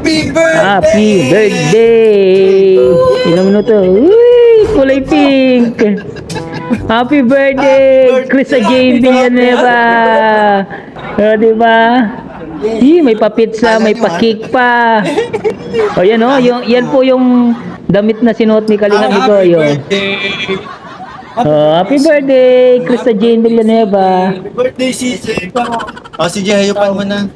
Happy birthday! Happy birthday! Ilang minuto? Uy, kulay pink! Happy birthday, Krista Jane Villanueva! Diba? May pa-pizza, may pa-cake pa. O yan o, yan po yung damit na sinuot ni Kalinga Mikoy. Happy birthday, Krista Jane Villanueva. Happy birthday, CJ. CJ, hayupan mo na.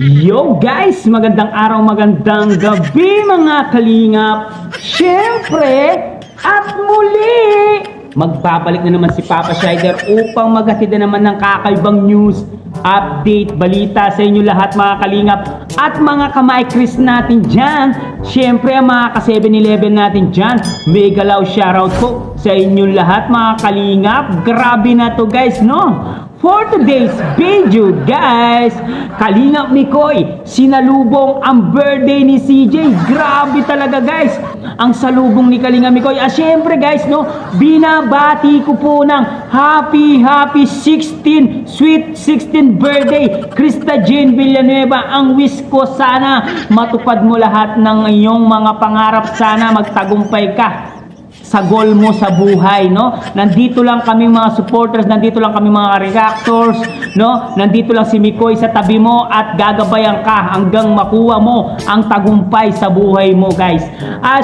Yo guys, magandang araw, magandang gabi mga kalingap. Siyempre, at muli, magbabalik na naman si Papa Shider upang maghatid na naman ng kakaibang news, update, balita sa inyo lahat mga kalingap at mga kamay-Chris natin dyan. Siyempre, ang mga ka-7-Eleven natin dyan, mega loud shoutout po sa inyo lahat mga kalingap. Grabe na to guys, no? For today's video guys, Kalingap Mikoy, sinalubong ang birthday ni CJ. Grabe talaga guys, ang salubong ni Kalingap Mikoy. Syempre guys, no, binabati ko po ng happy 16, sweet 16 birthday, Krista Jane Villanueva. Ang wish ko sana matupad mo lahat ng iyong mga pangarap. Sana magtagumpay ka sa goal mo sa buhay, no? Nandito lang kami mga supporters, nandito lang kami mga reactors, no? Nandito lang si Mikoy sa tabi mo at gagabayan ka hanggang makuha mo ang tagumpay sa buhay mo, guys.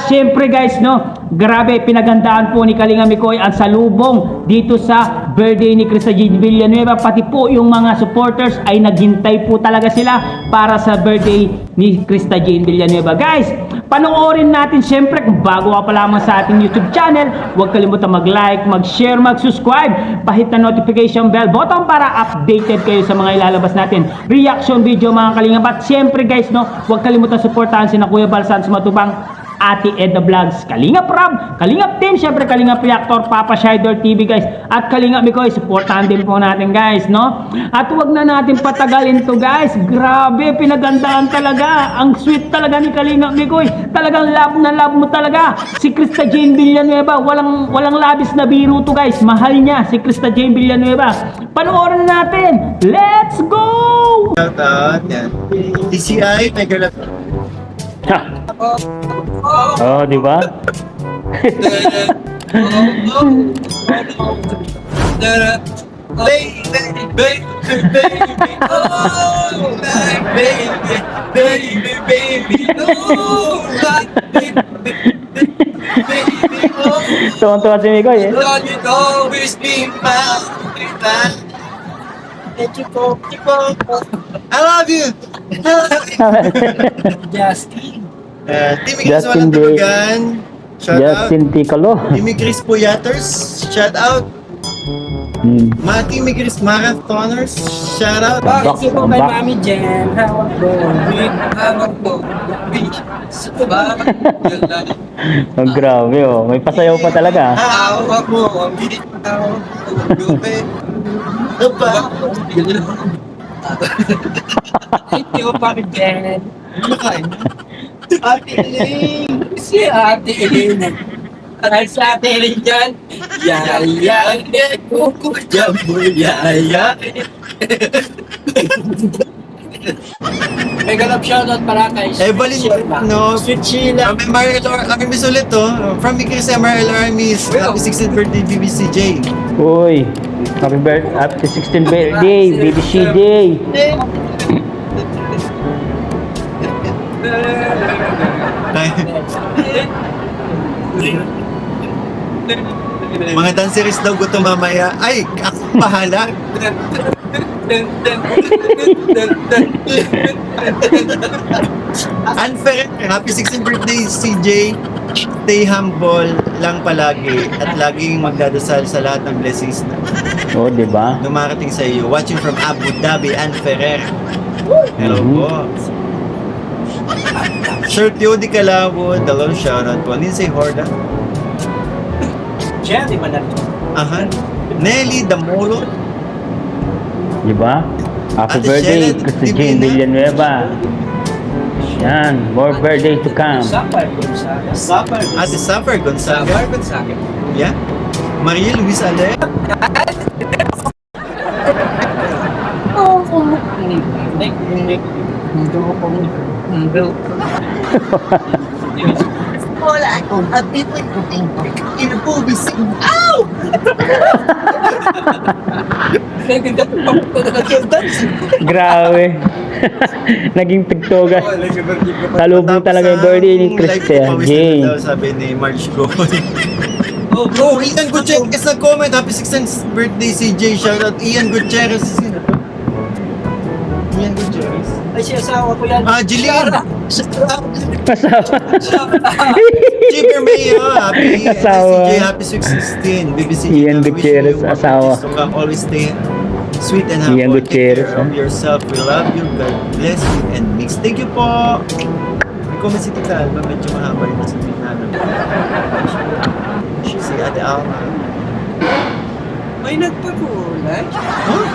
Syempre guys, no? Grabe, pinagandaan po ni Kalinga Mikoy ang salubong dito sa birthday ni Krista Jane Villanueva. Pati po yung mga supporters ay naghintay po talaga sila para sa birthday ni Krista Jane Villanueva. Guys, panoorin natin syempre kung bago ka pa lamang sa ating YouTube channel, huwag kalimutan mag-like, mag-share, mag-subscribe, pahit na notification bell button para updated kayo sa mga ilalabas natin reaction video mga kalingap. At syempre guys, no, huwag kalimutan suportahan si Kuya Balsan sa Matubang, Ate Edna Vlogs, Kalingap Rob, Kalingap Team, syempre Kalingap Reactor, Papa Shider TV guys, at Kalingap Mikoy, supportahan din po natin guys, no? At huwag na natin patagalin to guys. Grabe, pinagandaan talaga. Ang sweet talaga ni Kalingap Mikoy. Talagang love na love mo talaga si Krista Jane Villanueva. Walang labis na biro to guys. Mahal niya si Krista Jane Villanueva. Panoorin natin. Let's go! Shout out, yan. TCI, Mega Love. Oh, di ba? Tuwan-tuwa si Mikoy eh. I love you! Justin. Timmy Chris walang tubagan. Shout out. Justin Ticolo. Timmy Chris Puyaters. Shout out. Mga Timmy Chris Marathoners. Shout out. Bakit po kay Ambak. Mami Jen? Hawak po. Hawak po. Oh, grabe oh. May pasayaw pa talaga. Hawak mo. Ano ba? Thank you, Mami Jen. Ate Elaine. Si Ate Elaine. At sa Ate Elaine dyan, yaya, kuku, jambul, yaya. May ganap shoutout para kay Evelyn, no? Sweet Sheila. Kami misulit to. From me Chris MRL Armies. Happy 16th birthday, BBCJ. Uy, happy 16th birthday, BBCJ. Mga danceries daw gusto mamaya. Ay, ako bahala. Unfair. Happy 16th birthday, CJ. Stay humble lang palagi at laging magdadasal sa lahat ng blessings na Oh, di ba? dumarating sa iyo. Watching from Abu Dhabi, Ann Ferrer. Hello po. Sir Theo Di Calabo, dalawang shoutout po. Lindsay Horda. Jen, di ba na? Aha. Nelly Damolo. Di ba? Happy Ate birthday, Shella Krista Jane Divina. Villanueva. Yan, more birthday to come. Sapar Gonzaga. Ate Suffer Gonzaga. Sapar Gonzaga. Yeah. Maria Luis Ale. Wala akong abit na inapubising. Ow! Grabe. Naging tigtoga. Talubong talaga yung birthday ni Christian Jane. Sabi ni March Goy. Oh, Ian Gutierrez nag-comment. Happy 16th birthday CJ. Shoutout Ian Gutierrez. Sino to? Ian Gutierrez. Ay, si asawa ko yan. Ah, Jeline. Asawa. Chipper Mayo. Happy Asawa. CJ. Happy 616. BBC. Ian Gutierrez, asawa. Always stay sweet and happy. Ian Gutierrez, Take care of yourself. We love you. God bless you. And mix. Thank you po. May comment si Tita Alba. Medyo mahaba yung nasabihin namin. Si Ate Alma. May nagpakulay. Huh?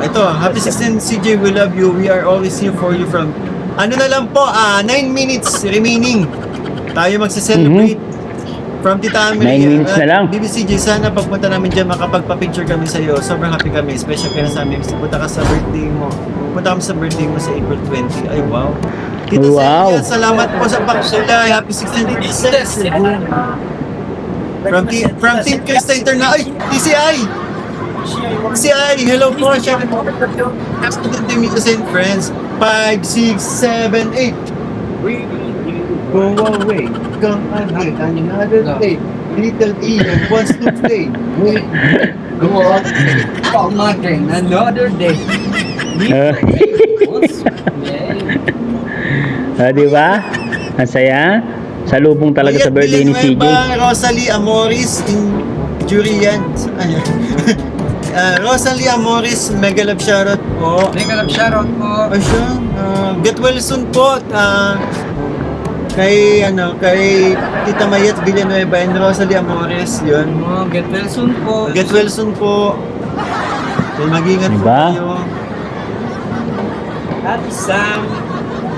Ito, happy 16 CJ, we love you. We are always here for you from... Ano na lang po, 9 minutes remaining. Tayo magse-celebrate. From Tita Amelia. 9 minutes na lang. BBCJ, sana pagpunta namin dyan, makapagpa-picture kami sa iyo. Sobrang happy kami. Special ka na sa amin. Punta ka sa birthday mo. Punta kami sa birthday mo sa April 20. Ay, wow. Tita Wow. Celia, salamat po sa pagsulay. Happy 16th From Team Krista Interna. Ay, TCI! TCI, hello po. Shout out to Team Mitos and Friends. 5, 6, 7, 8. Go away, come again, another day. Little Ian wants to play. Wait, Go on. Come again, another day. Di ba? Ang saya. Salubong talaga sa birthday ni CJ. Rosalie Amoris in Jurian. Rosalie Amoris, mega love shoutout po. Mega love shoutout po. Ay siya, get well soon po. Kay Tita Mayet Villanueva and Rosalie Amores, yun. Get well soon po. Get well soon po. So, mag-ingat po Diba? kayo. Happy Sam.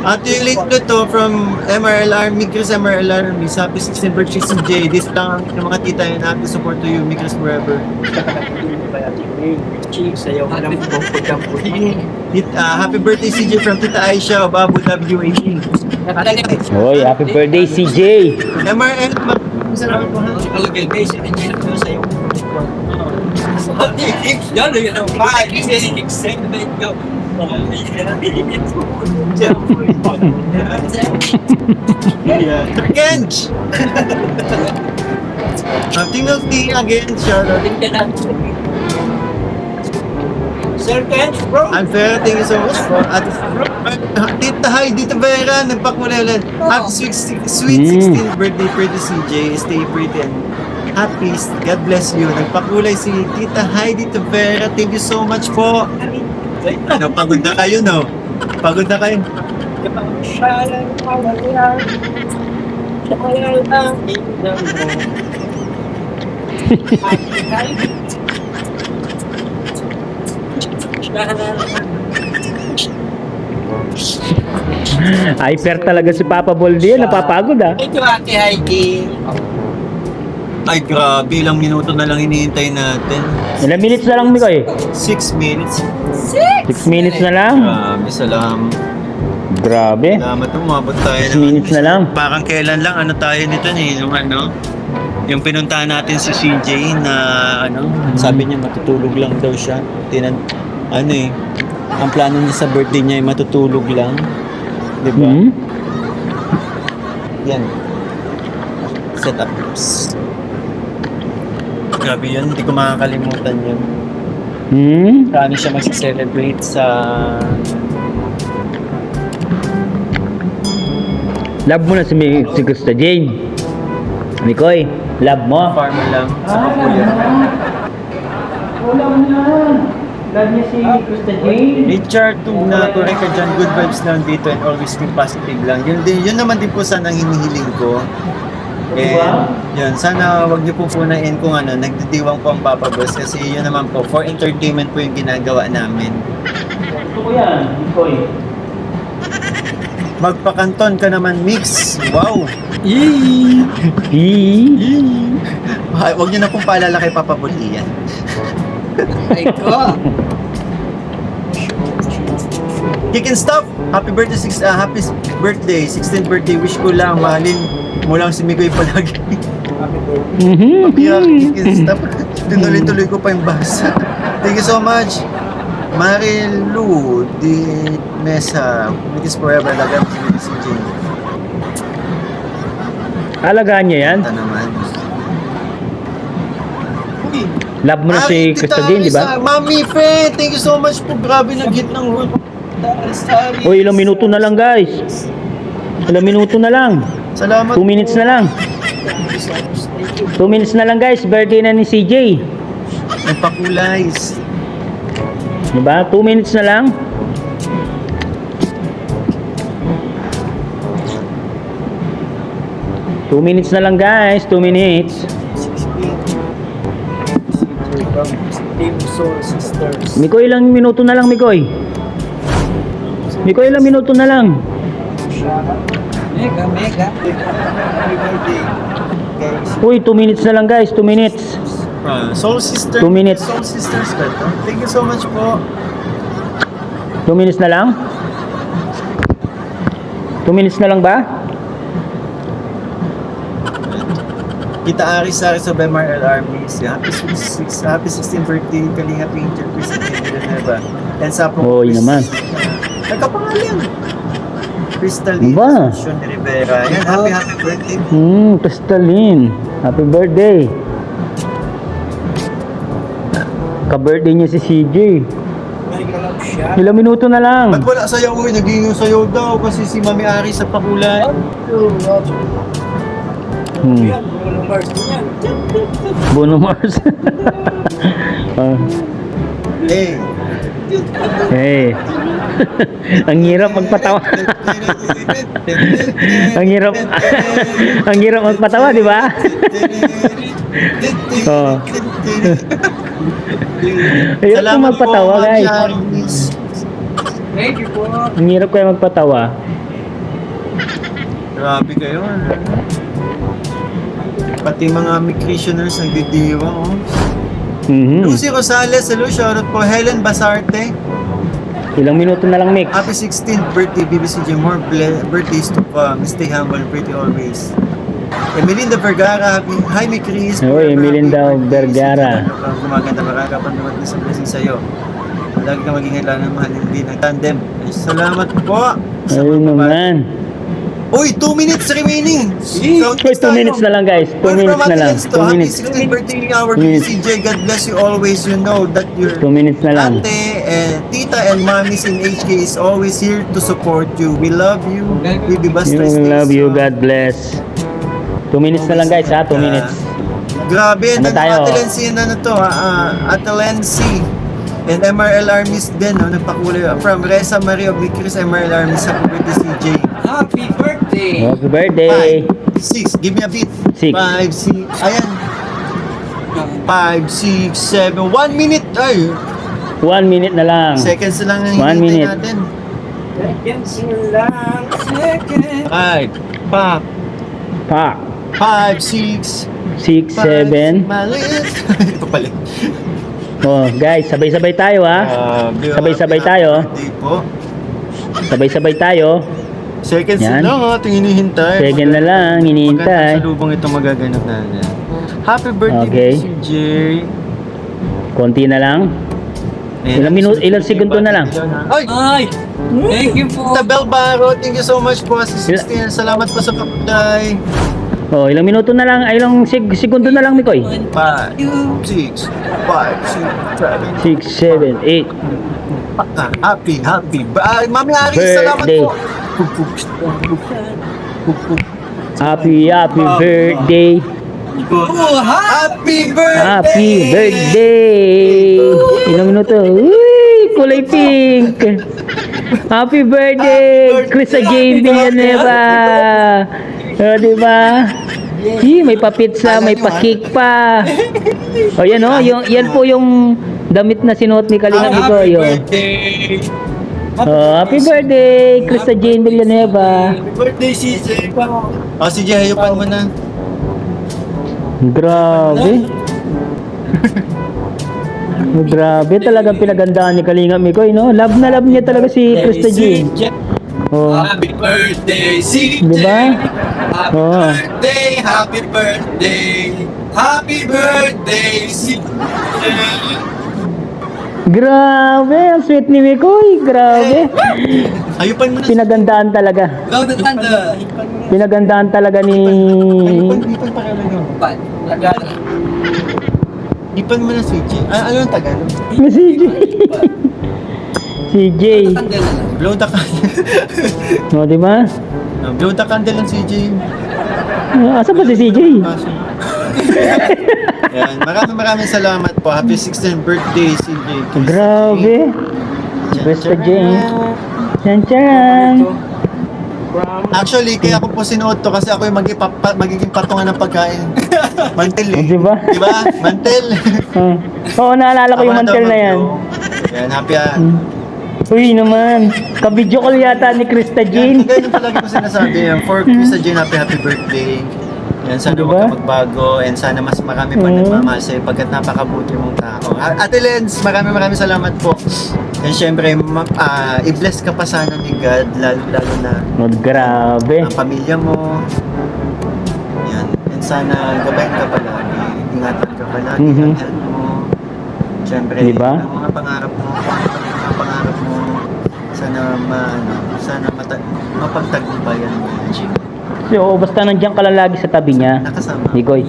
At yung link na to from MRLR, Micros MRLR, Miss Happy 16th birthday CJ. This lang yung mga tita yun. Happy support to you, Micros forever. Sayaw ka ng Happy birthday CJ from Tita Aisha of Abu Dhabi UAE. Hoy, happy birthday CJ. MRL, salamat po ha. Kalagay guys, hindi na po sayaw. Yan, yun ang Kench! Tingnan T again, shoutout. Sir Ken, bro. Unfair, thank you so much po. At Tita Hi, Dita Vera, nagpakulelan. Happy sweet 16th birthday, pretty CJ. Stay pretty and happy. God bless you. Nagpakulay si Tita Hi, Dita Vera. Thank you so much po. Ano, pagod na kayo, no? Pagod na kayo. Hyper talaga si Papa Boldi. Napapagod ah. Ito Ate Heidi. Ay, grabe. Ilang minuto na lang hinihintay natin. Ilang minutes na lang, Mikoy? 6 minutes. 6 minutes na lang. Grabe, Grabe. salamat. Umabot tayo. 6 minutes na lang. Parang kailan lang, ano tayo nito ni, yung ano, yung pinuntahan natin si CJ na, ano, sabi niya matutulog lang daw siya. Ano eh, ang plano niya sa birthday niya ay matutulog lang. Di ba? Hmm? Yan. Setups. Grabe yun, hindi ko makakalimutan yun. Hmm? Paano siya mag-celebrate sa... Love mo na si Gusta Jane. Mikoy, love mo. farmer lang sa Kapuya. Wala mo yan. Love niya si Gusta Jane. Richard, na correct ka dyan, good vibes lang dito and always be positive lang. Yun naman din po sana ang hinihiling ko. And yun, sana wag niyo po punain kung ano, nagdidiwang po ang Papa Boss kasi yun naman po, for entertainment po yung ginagawa namin. Gusto ko yan, Mikoy. Magpakanton ka naman, Mix. Wow! Yee! Huwag niyo na pong paalala kay Papa Boss yan. Ay ko. Kick and Stop, happy birthday, happy birthday, 16th birthday. Wish ko lang, mahalin mo lang si Mikoy palagi. Kaya Kick and Stop, tinuloy-tuloy ko pa yung basa. Thank you so much. Marilu Di Mesa, Mikis Forever, lagang si Jane. Alagaan niya yan. Ito naman. Love mo na si Crystalline, di ba? Mami Fe, thank you so much po. Grabe nag-hit ng world. Uy, ilang minuto na lang guys. Ilang minuto na lang. Salamat 2 minutes na lang. 2 minutes na lang guys. Birthday na ni CJ. Nagpakulay. Diba? 2 minutes na lang. Two minutes na lang guys. 2 minutes. Team Soul Sisters. Mikoy, ilang minuto na lang Mikoy. Mikoy, ilang minuto na lang. Mega. Happy birthday. Guys. Uy, 2 minutes na lang guys. 2 minutes. Soul Sisters. 2 minutes. Soul Sisters ba ito? Thank you so much po. 2 minutes na lang. 2 minutes na lang ba? Kita Aris sa MRL Armies. Happy 16th birthday, Kalinga Angel, Christine Villanueva. And sa po. Oy naman. Nagkapangalan. Crystalline. Ba? Sean Rivera. Yan, happy birthday. Crystalline. Happy birthday. Ka-birthday niya si CJ. Ilang minuto na lang. Ba't wala sayaw? Uy, naging sayaw daw kasi si Mami Aris sa pakulay. Bruno Mars. Hey. Hey. Ang hirap magpatawa. Ang hirap. Ang hirap magpatawa, di ba? Oh. Hirap ko magpatawa, guys. Thank you po. Ang hirap kayo magpatawa. Grabe kayo. Pati mga Mikrisioners ang didiwa, oh. Lucy Rosales, hello, shoutout po. Helen Basarte, Ilang minuto na lang, Mix. happy 16th birthday, BBCJ. More birthdays to come. Stay humble, pretty always. Emelinda Vergara, happy. Hi, Mikris. Oy, Emelinda Vergara. Gumaganda ka kapag dumating sa blessing sa'yo. Lagi ka maging kailangan ng mahal, hindi nag-tandem. Salamat po. Ayun naman. Uy, 2 minutes remaining. Uy, 2 minutes na lang, guys. 2 minutes na lang. 2 minutes. Happy 16th birthday, our 2 minutes. BCJ. God bless you always. You know that your 2 minutes na lang. ate and tita and mommies in HK is always here to support you. We love you. We be best We love you. God bless. 2 minutes na lang, guys, ha? 2 minutes. Grabe, Ano tayo? Ate Lency na to, Ate Lency. And MRL Armies din, no? Nagpakulay. From Reza Maria Vicris, MRL Armies. Happy birthday, CJ. Happy birthday. Happy birthday. 5, 6, give me a beat. 6. 5, 6, ayan. 5, 6, 7, 1 minute. Ay, 1 minute na lang. seconds na lang ang 1 hinihintay minute. natin. Seconds lang. Second. 5, pa, Pa. 5, 6, 6, 7. Malit. Ito pala. Oh, guys, sabay-sabay tayo, ha? Sabay-sabay tayo. Birthday po. Sabay-sabay tayo. Seconds Yan. na lang, ating hinihintay. Second na lang, hinihintay. Magandang salubong ito magaganap natin. Happy birthday, Okay. CJ. Konti na lang. Ilang minuto, ilang segundo na lang. Ay! Ay. Thank you po. Tabel Baro, thank you so much po sa 16. Salamat po sa papunday. Oh, ilang minuto na lang, ay ilang segundo na lang, Mikoy. 5, 6, 5, 6, 7. 6, 7, 8. Happy. Mami Aris, salamat Birthday. po. Happy birthday. Happy birthday! Happy birthday. Ilang minuto? Uy, kulay pink. Happy birthday, Krista Jane Villanueva. Oh, diba? May pa-pizza, may pa-cake pa. O yan o, yan po yung damit na sinuot ni Kalinga Mikoy. birthday. Oh, happy birthday, Krista Jane Villanueva. Happy birthday, CJ. CJ, hayupan mo na. Grabe. Oh, grabe talagang pinagandaan ni Kalinga Mikoy, no? Love na love niya talaga si Krista G. Oh, Happy birthday, CJ! di ba? Happy Oo. birthday, happy birthday! Happy birthday, CJ! Grabe, ang sweet ni Mikoy. Grabe. Ayupan mo na. Pinagandaan talaga. Go to thunder! Pinagandaan talaga ni... Ipan pa kailan yun. Pan, Tagala. Ipan mo na CJ. Ano ang Tagalog? Si CJ. CJ. Thunder na lang. Blow the candle. O, di ba? Blow the candle lang CJ. Asa ba si CJ? Yan. Maraming salamat po. Happy 16th birthday CJ. Grabe. Krista G. Chan chan. Actually, kaya ako po sinuot to kasi ako yung magiging patungan ng pagkain. Mantel eh. Di ba? Di ba? Mantel. Oo, naalala ko yung Ako na mantel daw na yan. mag-blow. Yan, happy Uy naman, ka-video call yata ni Krista Jean. Ganun talaga ko sinasabi. Yan. For Krista Jean, happy birthday. Yan, sana Diba? huwag ka magbago and sana mas marami pa nagmamahal sa'yo pagkat napakabuti mong tao. Ate Lenz, maraming salamat po. And syempre, i-bless ka pa sana ni God, lalo na Oh, grabe. ang pamilya mo. Yan. And sana gabayan ka palagi. Ingatan ka palagi. Mhm. Ang health mo. Syempre, Diba? ang mga pangarap mo, sana mapagtagumpayan mo yan, Jim. So, basta nandiyan ka lang lagi sa tabi niya. Nakasama. Nigoy.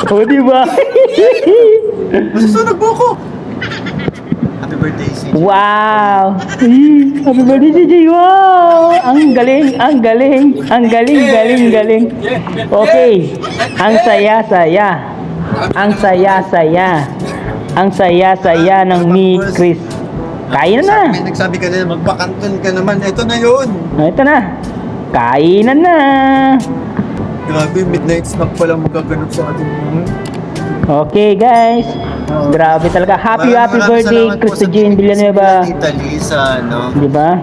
O, di ba? Masusunog mo ko! Happy birthday, CJ. Wow! Happy birthday, CJ! Wow! Ang galing, ang galing, ang galing, galing, galing. Okay. Ang saya-saya. Ang saya-saya. Ang saya-saya ng Mi Chris. Kainan na. May nagsabi ka na, magpakanton ka naman. Ito na yun. Ito na. Kainan na. Grabe, midnight snack pala magaganap sa atin. Okay, guys. Grabe talaga. Happy birthday, Krista Jean Villanueva. Italy sa ano. Di ba?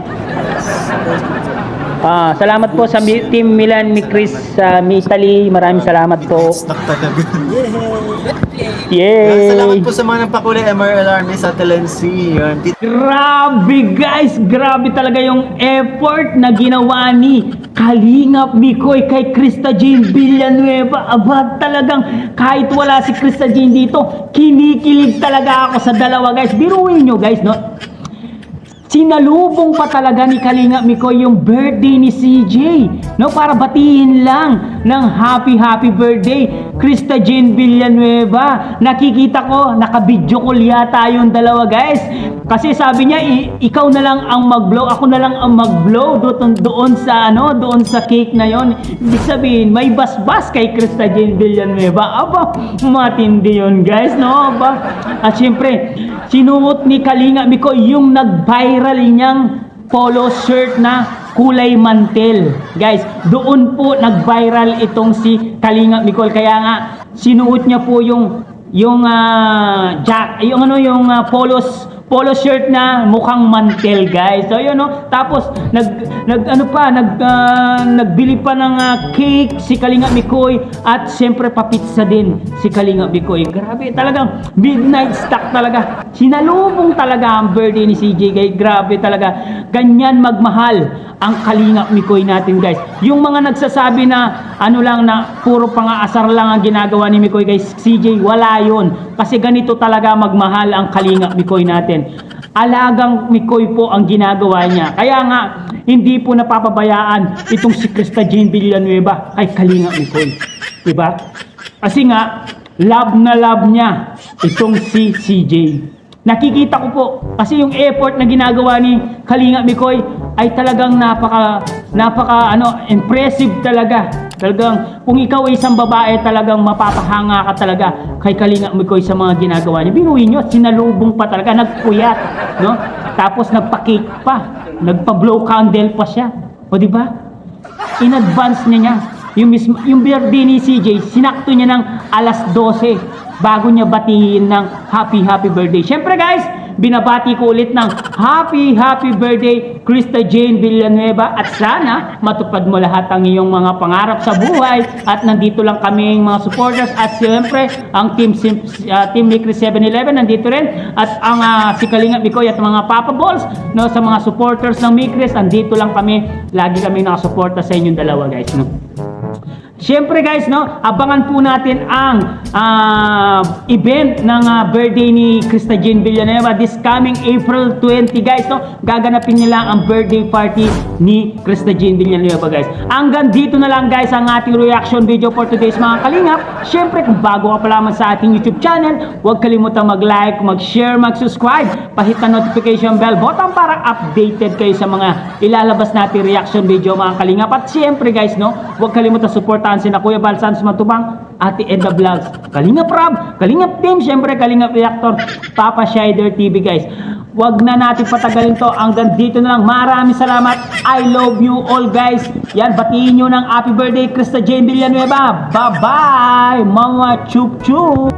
Salamat po sa Team Milan ni Chris sa Italy. Maraming salamat po. Midnight snack talaga. Yay! Salamat po sa mga nagpakulay MRL Army sa Talensi. Yan. Grabe guys! Grabe talaga yung effort na ginawa ni Kalingap Mikoy kay Krista Jean Villanueva. Aba, talagang kahit wala si Krista Jean dito, kinikilig talaga ako sa dalawa guys. Biruin nyo guys, no? Sinalubong pa talaga ni Kalingap Mikoy yung birthday ni CJ, no? Para batiin lang ng happy birthday, Krista Jean Villanueva. Nakikita ko, naka-video call yata yung dalawa guys. Kasi sabi niya, ikaw na lang ang mag-blow, ako na lang ang mag-blow doon sa cake na yon. Ibig sabihin, may basbas kay Krista Jean Villanueva. Aba, matindi yun guys, no? Aba. At syempre, sinuot ni Kalingap Mikoy yung nag-viral niyang polo shirt na kulay mantel. Guys, doon po nag-viral itong si Kalingap Mikoy. Kaya nga, sinuot niya po yung polo shirt na mukhang mantel guys. So yun no. Tapos nagbili pa ng cake si Kalingap Mikoy at siyempre papitsa din si Kalingap Mikoy. Grabe talagang midnight stock talaga. Sinalubong talaga ang birthday ni CJ guys. Grabe talaga. Ganyan magmahal ang Kalingap Mikoy natin guys. Yung mga nagsasabi na na puro pang-aasar lang ang ginagawa ni Mikoy guys, CJ, wala yun. Kasi ganito talaga magmahal ang Kalingap Mikoy natin. Alagang Mikoy po ang ginagawa niya. Kaya nga, hindi po napapabayaan itong si Krista Jean Villanueva kay Kalingap Mikoy. Diba? Kasi nga, love na love niya itong si CJ. Nakikita ko po kasi yung effort na ginagawa ni Kalingap Mikoy ay talagang napaka impressive talaga. Talagang kung ikaw ay isang babae, talagang mapapahanga ka talaga kay Kalingap Mikoy sa mga ginagawa niya. Biruin nyo, sinalubong pa talaga, nagpuyat, no? Tapos nagpa-cake pa, nagpa-blow candle pa siya. O di ba? In advance niya. Yung birthday ni CJ, sinakto niya ng 12:00 bago niya batiin ng happy birthday. Siyempre guys, binabati ko ulit ng happy birthday Krista Jane Villanueva at sana matupad mo lahat ang iyong mga pangarap sa buhay at nandito lang kaming mga supporters at siyempre ang Team Mikri 7-Eleven nandito rin at ang si Kalingap Mikoy at mga Papa Balls no, sa mga supporters ng Mikris andito lang kami, lagi kami nakasuporta sa inyong dalawa guys no. Siyempre guys, no, abangan po natin ang event ng birthday ni Krista Jane Villanueva this coming April 20 guys, no. Gaganapin nila ang birthday party ni Krista Jane Villanueva guys. Hanggang dito na lang guys ang ating reaction video for today's mga kalingap. Siyempre kung bago ka pa lamang sa ating YouTube channel, huwag kalimutang mag-like, mag-share, mag-subscribe, pahit na notification bell button para updated kayo sa mga ilalabas natin reaction video mga kalingap. At siyempre guys, no, huwag kalimutang supportahan sina Kuya Bal Santos Matubang, Ate Edna Vlogs, Kalingap Rab, Kalingap Team, syempre Kalingap Reactor, Papa Shider TV guys. Wag na natin patagalin to, hanggang dito na lang. Maraming salamat, I love you all guys. Yan, batiin nyo ng happy birthday Krista Jane Villanueva. Bye bye mga chup chup.